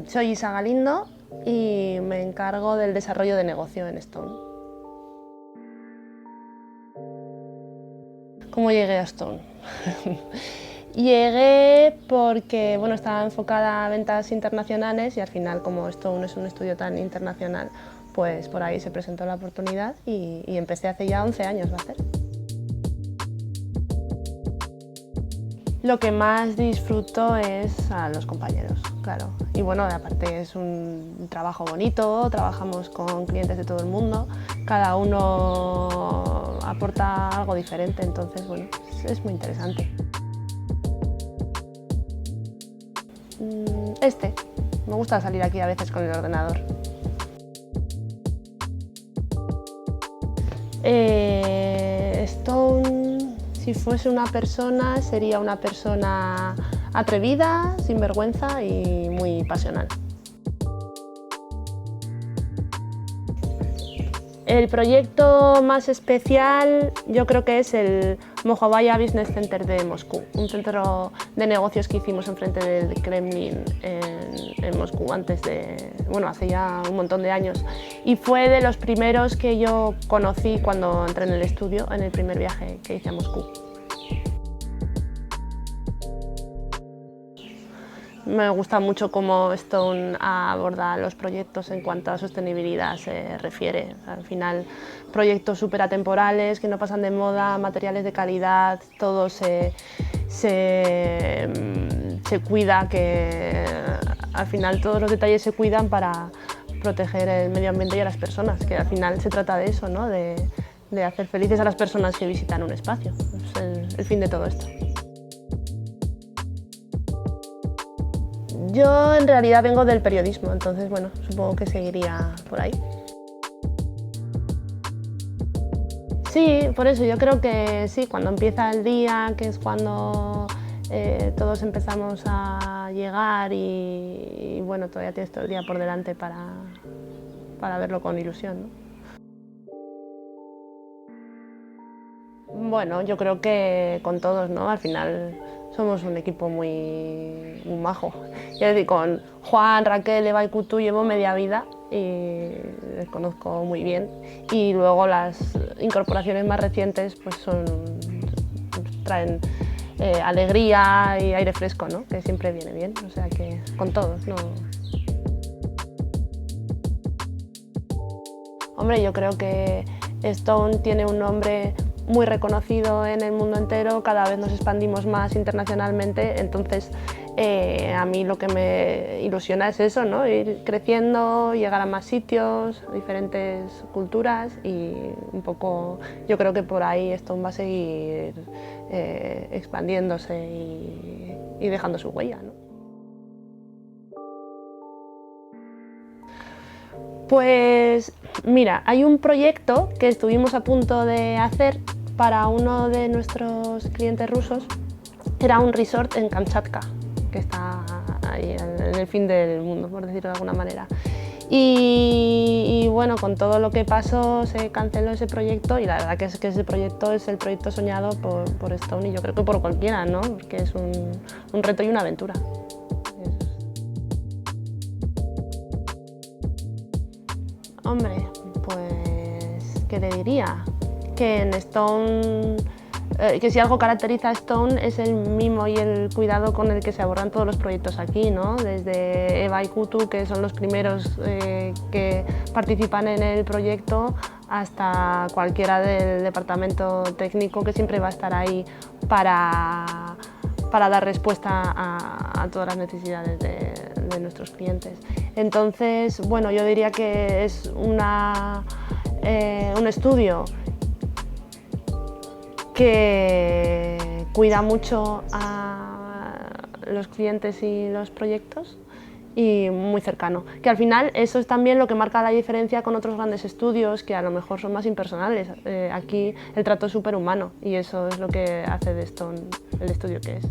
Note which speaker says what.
Speaker 1: Soy Isa Galindo y me encargo del desarrollo de negocio en Stone. ¿Cómo llegué a Stone? Llegué porque estaba enfocada a ventas internacionales y al final, como Stone es un estudio tan internacional, pues por ahí se presentó la oportunidad y empecé hace ya 11 años, va a ser. Lo que más disfruto es a los compañeros, claro. Y bueno, aparte es un trabajo bonito, trabajamos con clientes de todo el mundo, cada uno aporta algo diferente, entonces bueno, es muy interesante. Me gusta salir aquí a veces con el ordenador. Stone, si fuese una persona, sería una persona atrevida, sin vergüenza y muy pasional. El proyecto más especial yo creo que es el Mohovaya Business Center de Moscú, un centro de negocios que hicimos enfrente del Kremlin en Moscú hace ya un montón de años. Y fue de los primeros que yo conocí cuando entré en el estudio, en el primer viaje que hice a Moscú. Me gusta mucho cómo Stone aborda los proyectos en cuanto a sostenibilidad se refiere. Al final, proyectos súper atemporales que no pasan de moda, materiales de calidad, todo se cuida, que al final todos los detalles se cuidan para proteger el medio ambiente y a las personas, que al final se trata de eso, ¿no? de hacer felices a las personas que visitan un espacio. Es el fin de todo esto. Yo en realidad vengo del periodismo, entonces bueno, supongo que seguiría por ahí. Sí, por eso yo creo que sí, cuando empieza el día, que es cuando todos empezamos a llegar y bueno, todavía tienes todo el día por delante para verlo con ilusión, ¿no? Bueno, yo creo que con todos, ¿no? Al final somos un equipo muy majo. Es decir, con Juan, Raquel, Eva y Kutu llevo media vida y les conozco muy bien. Y luego las incorporaciones más recientes pues traen alegría y aire fresco, ¿no? Que siempre viene bien, o sea que con todos, ¿no? Hombre, yo creo que Stone tiene un nombre muy reconocido en el mundo entero, cada vez nos expandimos más internacionalmente, entonces a mí lo que me ilusiona es eso, ¿no? Ir creciendo, llegar a más sitios, diferentes culturas y un poco yo creo que por ahí Stone va a seguir expandiéndose y dejando su huella, ¿no? Pues mira, hay un proyecto que estuvimos a punto de hacer para uno de nuestros clientes rusos. Era un resort en Kamchatka, que está ahí en el fin del mundo, por decirlo de alguna manera. Y bueno, con todo lo que pasó se canceló ese proyecto y la verdad que ese proyecto es el proyecto soñado por Stone y yo creo que por cualquiera, ¿no? Porque es un reto y una aventura. Hombre, pues, ¿qué te diría? Que en Stone, que si algo caracteriza a Stone es el mimo y el cuidado con el que se abordan todos los proyectos aquí, ¿no? Desde Eva y Kutu, que son los primeros que participan en el proyecto, hasta cualquiera del departamento técnico que siempre va a estar ahí para dar respuesta a todas las necesidades de nuestros clientes. Entonces, bueno, yo diría que es un estudio que cuida mucho a los clientes y los proyectos y muy cercano, que al final eso es también lo que marca la diferencia con otros grandes estudios que a lo mejor son más impersonales. Aquí el trato es súper humano y eso es lo que hace de Stone el estudio que es.